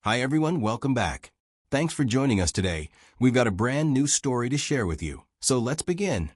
Hi everyone, welcome back. Thanks for joining us today. We've got a brand new story to share with you. So let's begin.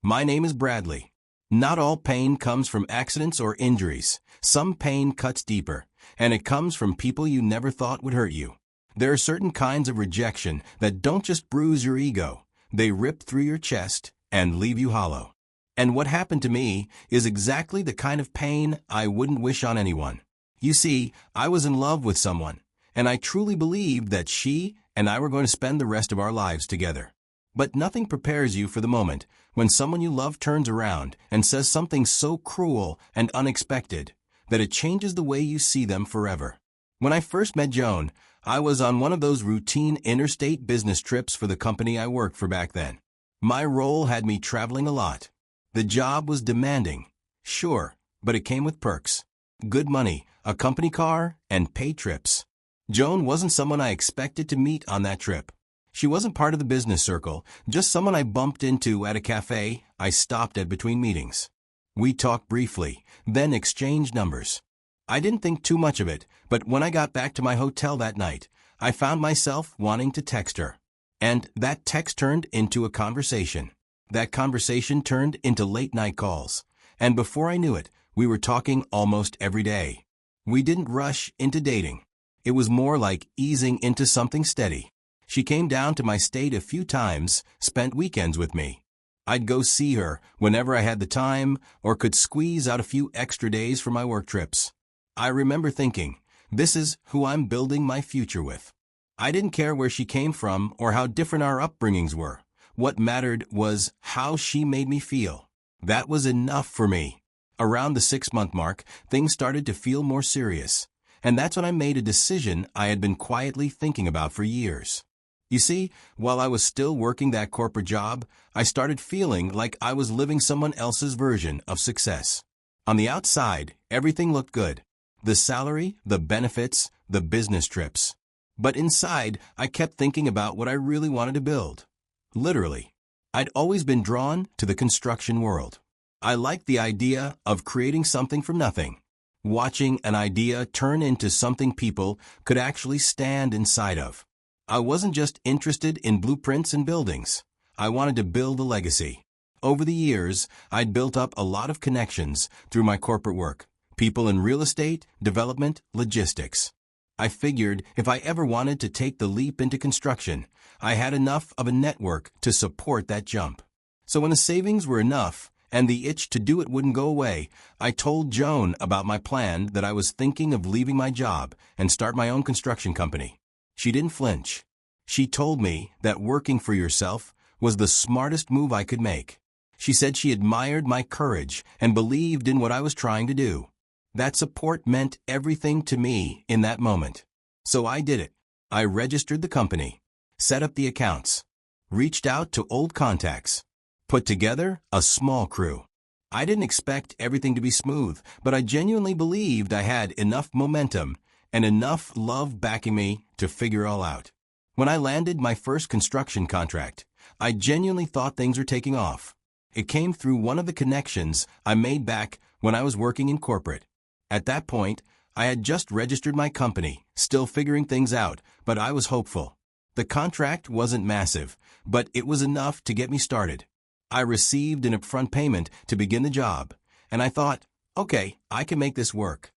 My name is Bradley. Not all pain comes from accidents or injuries. Some pain cuts deeper, and it comes from people you never thought would hurt you. There are certain kinds of rejection that don't just bruise your ego. They rip through your chest and leave you hollow. And what happened to me is exactly the kind of pain I wouldn't wish on anyone. You see, I was in love with someone, and I truly believed that she and I were going to spend the rest of our lives together. But nothing prepares you for the moment when someone you love turns around and says something so cruel and unexpected that it changes the way you see them forever. When I first met Joan, I was on one of those routine interstate business trips for the company I worked for back then. My role had me traveling a lot. The job was demanding, sure, but it came with perks. Good money, a company car, and paid trips. Joan wasn't someone I expected to meet on that trip. She wasn't part of the business circle, just someone I bumped into at a cafe I stopped at between meetings. We talked briefly, then exchanged numbers. I didn't think too much of it, but when I got back to my hotel that night, I found myself wanting to text her. And that text turned into a conversation. That conversation turned into late-night calls. And before I knew it, we were talking almost every day. We didn't rush into dating. It was more like easing into something steady. She came down to my state a few times, spent weekends with me. I'd go see her whenever I had the time or could squeeze out a few extra days for my work trips. I remember thinking, this is who I'm building my future with. I didn't care where she came from or how different our upbringings were. What mattered was how she made me feel. That was enough for me. Around the 6-month mark, things started to feel more serious. And that's when I made a decision I had been quietly thinking about for years. You see, while I was still working that corporate job, I started feeling like I was living someone else's version of success. On the outside, everything looked good. The salary, the benefits, the business trips. But inside, I kept thinking about what I really wanted to build. Literally. I'd always been drawn to the construction world. I liked the idea of creating something from nothing. Watching an idea turn into something people could actually stand inside of. I wasn't just interested in blueprints and buildings. I wanted to build a legacy. Over the years, I'd built up a lot of connections through my corporate work. People in real estate, development, logistics. I figured if I ever wanted to take the leap into construction, I had enough of a network to support that jump. So when the savings were enough, and the itch to do it wouldn't go away, I told Joan about my plan that I was thinking of leaving my job and start my own construction company. She didn't flinch. She told me that working for yourself was the smartest move I could make. She said she admired my courage and believed in what I was trying to do. That support meant everything to me in that moment. So I did it. I registered the company, set up the accounts, reached out to old contacts, put together a small crew. I didn't expect everything to be smooth, but I genuinely believed I had enough momentum and enough love backing me to figure it all out. When I landed my first construction contract, I genuinely thought things were taking off. It came through one of the connections I made back when I was working in corporate. At that point, I had just registered my company, still figuring things out, but I was hopeful. The contract wasn't massive, but it was enough to get me started. I received an upfront payment to begin the job, and I thought, okay, I can make this work.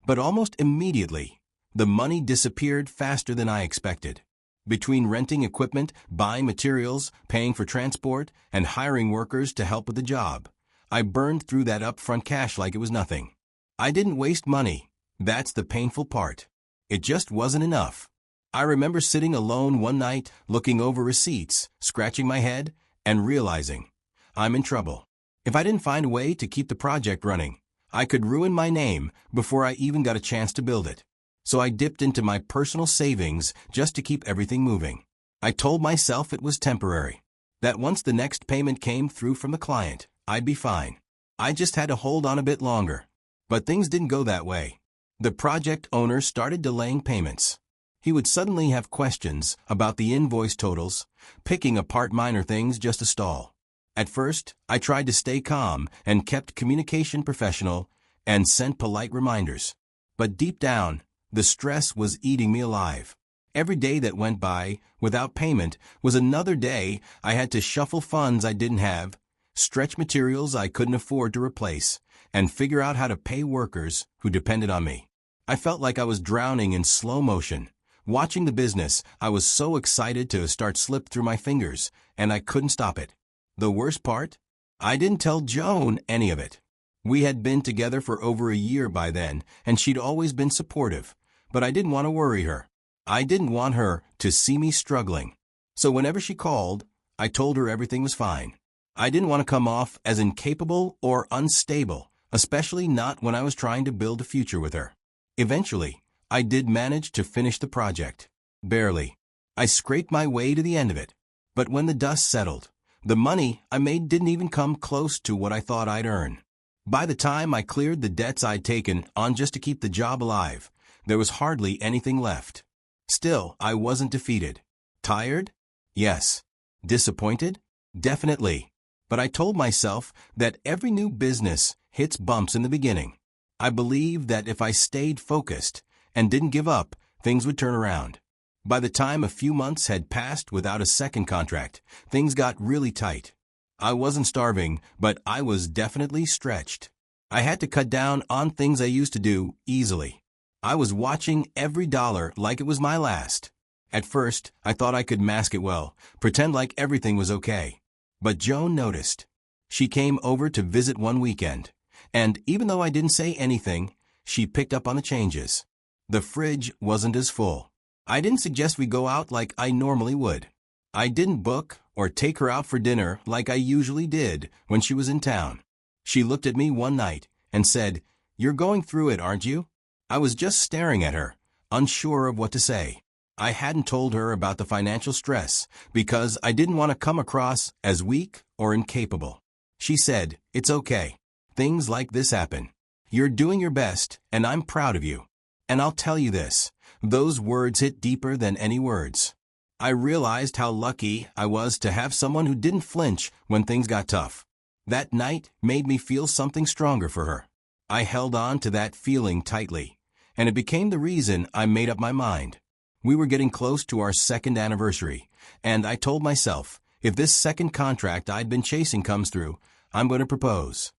But almost immediately, the money disappeared faster than I expected. Between renting equipment, buying materials, paying for transport, and hiring workers to help with the job, I burned through that upfront cash like it was nothing. I didn't waste money. That's the painful part. It just wasn't enough. I remember sitting alone one night, looking over receipts, scratching my head, and realizing, I'm in trouble. If I didn't find a way to keep the project running, I could ruin my name before I even got a chance to build it. So I dipped into my personal savings just to keep everything moving. I told myself it was temporary, that once the next payment came through from the client, I'd be fine. I just had to hold on a bit longer. But things didn't go that way. The project owner started delaying payments. He would suddenly have questions about the invoice totals, picking apart minor things just to stall. At first, I tried to stay calm and kept communication professional and sent polite reminders. But deep down, The stress was eating me alive. Every day that went by without payment was another day I had to shuffle funds I didn't have, stretch materials I couldn't afford to replace, and figure out how to pay workers who depended on me. I felt like I was drowning in slow motion. Watching the business, I was so excited to start slip through my fingers, and I couldn't stop it. The worst part? I didn't tell Joan any of it. We had been together for over a year by then, and she'd always been supportive, but I didn't want to worry her. I didn't want her to see me struggling. So whenever she called, I told her everything was fine. I didn't want to come off as incapable or unstable, especially not when I was trying to build a future with her. Eventually, I did manage to finish the project. Barely. I scraped my way to the end of it. But when the dust settled, the money I made didn't even come close to what I thought I'd earn. By the time I cleared the debts I'd taken on just to keep the job alive, there was hardly anything left. Still, I wasn't defeated. Tired? Yes. Disappointed? Definitely. But I told myself that every new business hits bumps in the beginning. I believed that if I stayed focused and didn't give up, things would turn around. By the time a few months had passed without a second contract, things got really tight. I wasn't starving, but I was definitely stretched. I had to cut down on things I used to do easily. I was watching every dollar like it was my last. At first, I thought I could mask it well, pretend like everything was okay. But Joan noticed. She came over to visit one weekend, and even though I didn't say anything, she picked up on the changes. The fridge wasn't as full. I didn't suggest we go out like I normally would. I didn't book or take her out for dinner like I usually did when she was in town. She looked at me one night and said, "You're going through it, aren't you?" I was just staring at her, unsure of what to say. I hadn't told her about the financial stress because I didn't want to come across as weak or incapable. She said, "It's okay. Things like this happen. You're doing your best, and I'm proud of you." And I'll tell you this, those words hit deeper than any words. I realized how lucky I was to have someone who didn't flinch when things got tough. That night made me feel something stronger for her. I held on to that feeling tightly, and it became the reason I made up my mind. We were getting close to our second anniversary, and I told myself, if this second contract I'd been chasing comes through, I'm going to propose.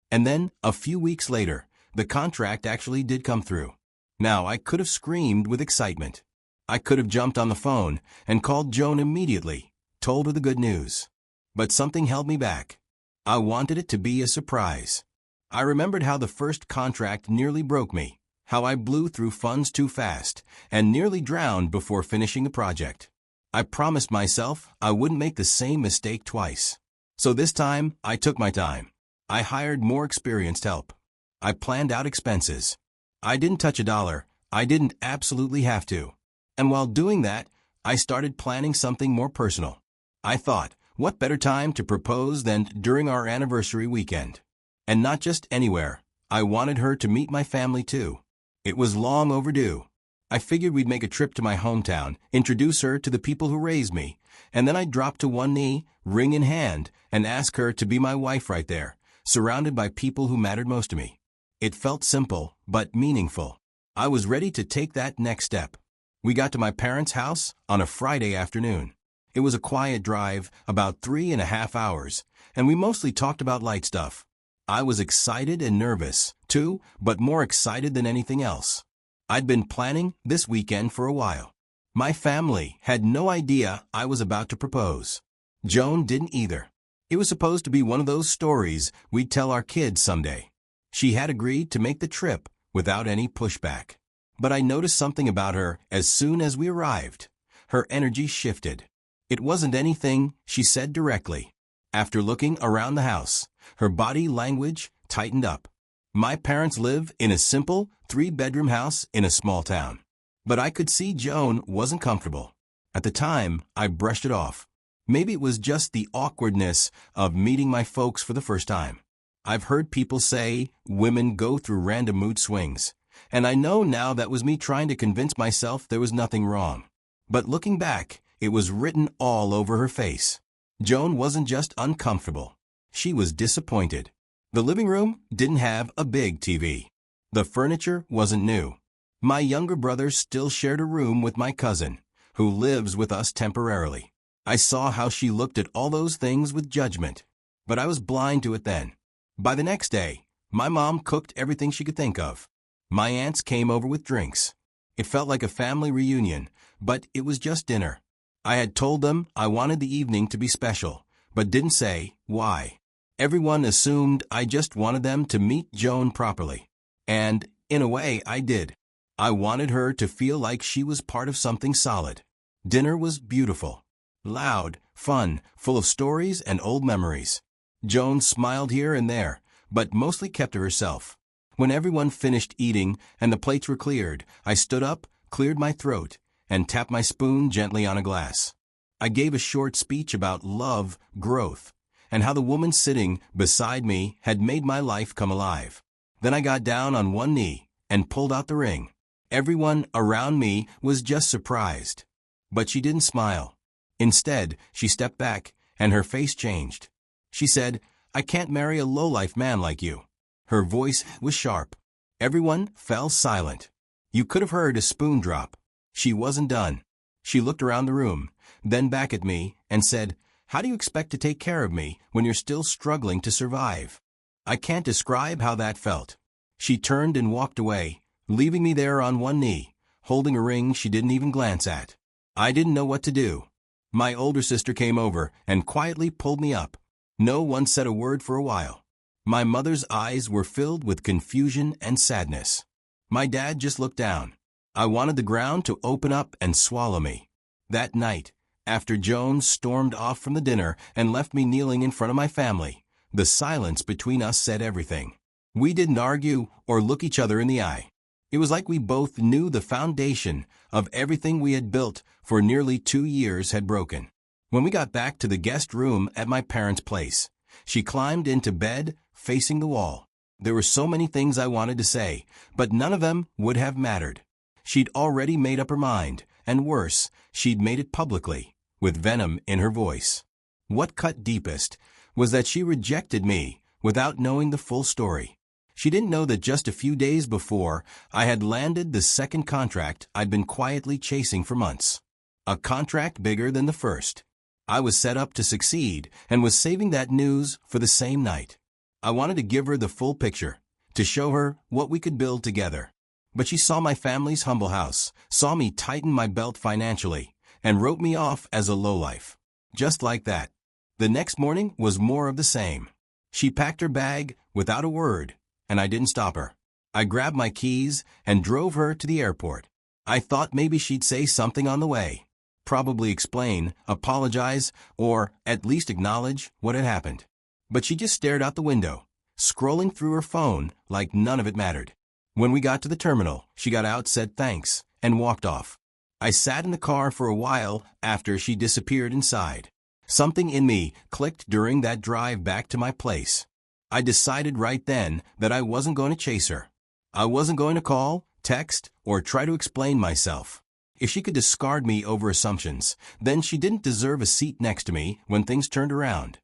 And then, a few weeks later, the contract actually did come through. Now, I could have screamed with excitement. I could have jumped on the phone and called Joan immediately, told her the good news. But something held me back. I wanted it to be a surprise. I remembered how the first contract nearly broke me, how I blew through funds too fast, and nearly drowned before finishing the project. I promised myself I wouldn't make the same mistake twice. So this time, I took my time. I hired more experienced help. I planned out expenses. I didn't touch a dollar. I didn't absolutely have to. And while doing that, I started planning something more personal. I thought, what better time to propose than during our anniversary weekend? And not just anywhere. I wanted her to meet my family too. It was long overdue. I figured we'd make a trip to my hometown, introduce her to the people who raised me, and then I'd drop to one knee, ring in hand, and ask her to be my wife right there, surrounded by people who mattered most to me. It felt simple, but meaningful. I was ready to take that next step. We got to my parents' house on a Friday afternoon. It was a quiet drive, about 3.5 hours, and we mostly talked about light stuff. I was excited and nervous, too, but more excited than anything else. I'd been planning this weekend for a while. My family had no idea I was about to propose. Joan didn't either. It was supposed to be one of those stories we'd tell our kids someday. She had agreed to make the trip without any pushback. But I noticed something about her as soon as we arrived. Her energy shifted. It wasn't anything she said directly. After looking around the house, her body language tightened up. My parents live in a simple 3-bedroom house in a small town. But I could see Joan wasn't comfortable. At the time, I brushed it off. Maybe it was just the awkwardness of meeting my folks for the first time. I've heard people say women go through random mood swings, and I know now that was me trying to convince myself there was nothing wrong. But looking back, it was written all over her face. Joan wasn't just uncomfortable. She was disappointed. The living room didn't have a big TV. The furniture wasn't new. My younger brother still shared a room with my cousin, who lives with us temporarily. I saw how she looked at all those things with judgment, but I was blind to it then. By the next day, my mom cooked everything she could think of. My aunts came over with drinks. It felt like a family reunion, but it was just dinner. I had told them I wanted the evening to be special, but didn't say why. Everyone assumed I just wanted them to meet Joan properly. And, in a way, I did. I wanted her to feel like she was part of something solid. Dinner was beautiful. Loud, fun, full of stories and old memories. Joan smiled here and there, but mostly kept to herself. When everyone finished eating and the plates were cleared, I stood up, cleared my throat, and tapped my spoon gently on a glass. I gave a short speech about love, growth, and how the woman sitting beside me had made my life come alive. Then I got down on one knee and pulled out the ring. Everyone around me was just surprised. But she didn't smile. Instead, she stepped back, and her face changed. She said, "I can't marry a lowlife man like you." Her voice was sharp. Everyone fell silent. You could have heard a spoon drop. She wasn't done. She looked around the room, then back at me, and said, "How do you expect to take care of me when you're still struggling to survive?" I can't describe how that felt. She turned and walked away, leaving me there on one knee, holding a ring she didn't even glance at. I didn't know what to do. My older sister came over and quietly pulled me up. No one said a word for a while. My mother's eyes were filled with confusion and sadness. My dad just looked down. I wanted the ground to open up and swallow me. That night, after Joan stormed off from the dinner and left me kneeling in front of my family, the silence between us said everything. We didn't argue or look each other in the eye. It was like we both knew the foundation of everything we had built for nearly 2 years had broken. When we got back to the guest room at my parents' place, she climbed into bed, facing the wall. There were so many things I wanted to say, but none of them would have mattered. She'd already made up her mind, and worse, she'd made it publicly, with venom in her voice. What cut deepest was that she rejected me without knowing the full story. She didn't know that just a few days before, I had landed the second contract I'd been quietly chasing for months. A contract bigger than the first. I was set up to succeed and was saving that news for the same night. I wanted to give her the full picture, to show her what we could build together. But she saw my family's humble house, saw me tighten my belt financially, and wrote me off as a lowlife. Just like that. The next morning was more of the same. She packed her bag without a word, and I didn't stop her. I grabbed my keys and drove her to the airport. I thought maybe she'd say something on the way. Probably explain, apologize, or at least acknowledge what had happened. But she just stared out the window, scrolling through her phone like none of it mattered. When we got to the terminal, she got out, said thanks, and walked off. I sat in the car for a while after she disappeared inside. Something in me clicked during that drive back to my place. I decided right then that I wasn't going to chase her. I wasn't going to call, text, or try to explain myself. If she could discard me over assumptions, then she didn't deserve a seat next to me when things turned around.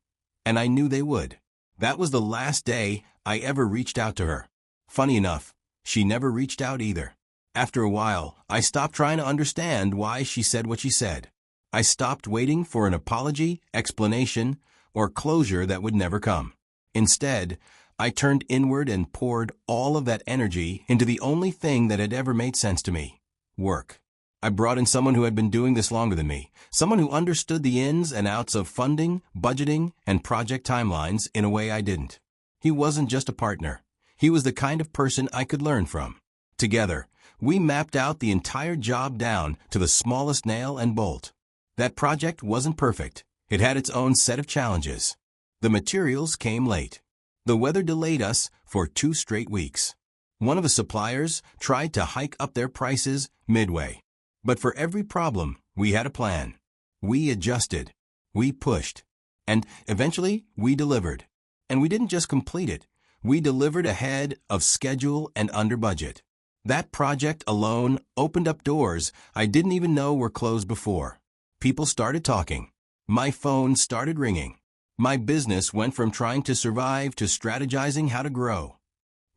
And I knew they would. That was the last day I ever reached out to her. Funny enough, she never reached out either. After a while, I stopped trying to understand why she said what she said. I stopped waiting for an apology, explanation, or closure that would never come. Instead, I turned inward and poured all of that energy into the only thing that had ever made sense to me: work. I brought in someone who had been doing this longer than me, someone who understood the ins and outs of funding, budgeting, and project timelines in a way I didn't. He wasn't just a partner. He was the kind of person I could learn from. Together, we mapped out the entire job down to the smallest nail and bolt. That project wasn't perfect. It had its own set of challenges. The materials came late. The weather delayed us for 2 straight weeks. One of the suppliers tried to hike up their prices midway. But for every problem, we had a plan. We adjusted. We pushed. And eventually, we delivered. And we didn't just complete it. We delivered ahead of schedule and under budget. That project alone opened up doors I didn't even know were closed before. People started talking. My phone started ringing. My business went from trying to survive to strategizing how to grow.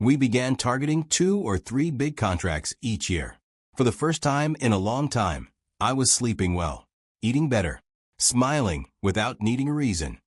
We began targeting 2 or 3 big contracts each year. For the first time in a long time, I was sleeping well, eating better, smiling without needing a reason.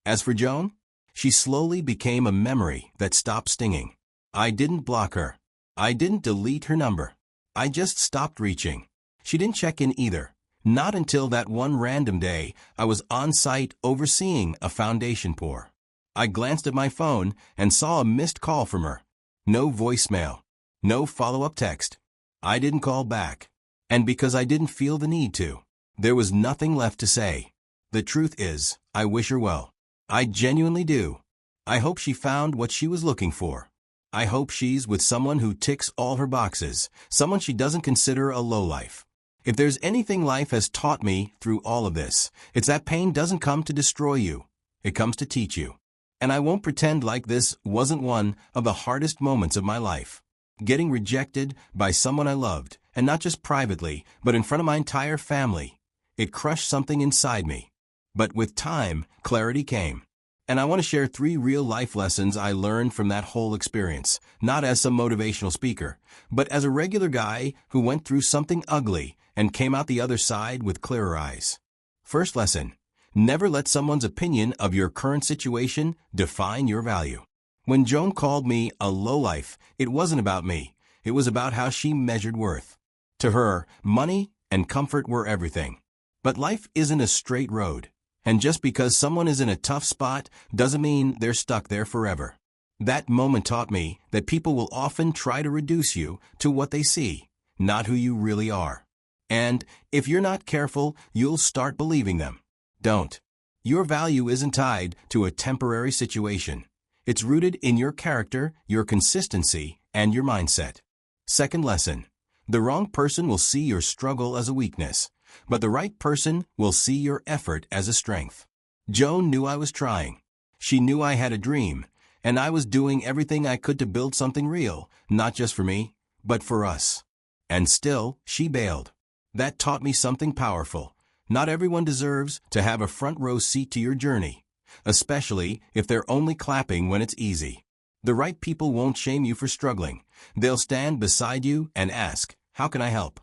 As for Joan, she slowly became a memory that stopped stinging. I didn't block her. I didn't delete her number. I just stopped reaching. She didn't check in either. Not until that one random day I was on site overseeing a foundation pour. I glanced at my phone and saw a missed call from her. No voicemail. No follow-up text. I didn't call back. And because I didn't feel the need to, there was nothing left to say. The truth is, I wish her well. I genuinely do. I hope she found what she was looking for. I hope she's with someone who ticks all her boxes, someone she doesn't consider a lowlife. If there's anything life has taught me through all of this, it's that pain doesn't come to destroy you. It comes to teach you. And I won't pretend like this wasn't one of the hardest moments of my life. Getting rejected by someone I loved, and not just privately, but in front of my entire family. It crushed something inside me. But with time, clarity came. And I want to share 3 real-life lessons I learned from that whole experience, not as some motivational speaker, but as a regular guy who went through something ugly and came out the other side with clearer eyes. First lesson, never let someone's opinion of your current situation define your value. When Joan called me a lowlife, it wasn't about me. It was about how she measured worth. To her, money and comfort were everything. But life isn't a straight road. And just because someone is in a tough spot doesn't mean they're stuck there forever. That moment taught me that people will often try to reduce you to what they see, not who you really are. And if you're not careful, you'll start believing them. Don't. Your value isn't tied to a temporary situation. It's rooted in your character, your consistency, and your mindset. Second lesson. The wrong person will see your struggle as a weakness, but the right person will see your effort as a strength. Joan knew I was trying. She knew I had a dream, and I was doing everything I could to build something real, not just for me, but for us. And still, she bailed. That taught me something powerful. Not everyone deserves to have a front row seat to your journey, especially if they're only clapping when it's easy. The right people won't shame you for struggling. They'll stand beside you and ask, "How can I help?"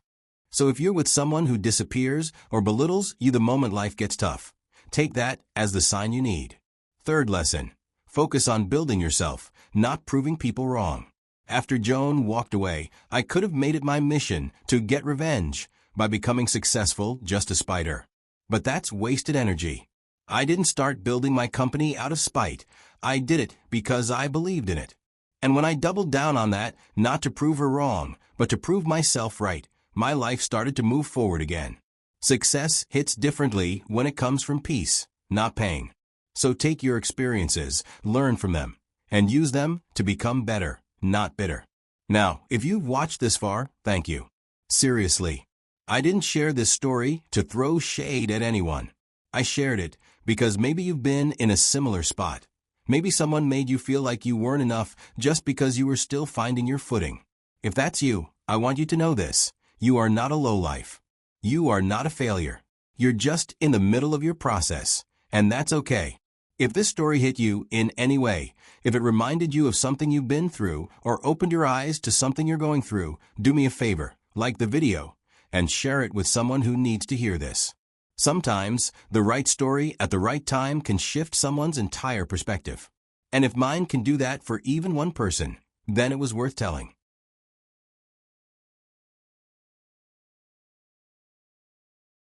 So if you're with someone who disappears or belittles you the moment life gets tough, take that as the sign you need. Third lesson, focus on building yourself, not proving people wrong. After Joan walked away, I could have made it my mission to get revenge by becoming successful just to spite her. But that's wasted energy. I didn't start building my company out of spite. I did it because I believed in it. And when I doubled down on that, not to prove her wrong, but to prove myself right, my life started to move forward again. Success hits differently when it comes from peace, not pain. So take your experiences, learn from them, and use them to become better, not bitter. Now, if you've watched this far, thank you. Seriously. I didn't share this story to throw shade at anyone. I shared it because maybe you've been in a similar spot. Maybe someone made you feel like you weren't enough just because you were still finding your footing. If that's you, I want you to know this. You are not a lowlife. You are not a failure. You're just in the middle of your process, and that's okay. If this story hit you in any way, if it reminded you of something you've been through or opened your eyes to something you're going through, do me a favor, like the video, and share it with someone who needs to hear this. Sometimes, the right story at the right time can shift someone's entire perspective. And if mine can do that for even one person, then it was worth telling.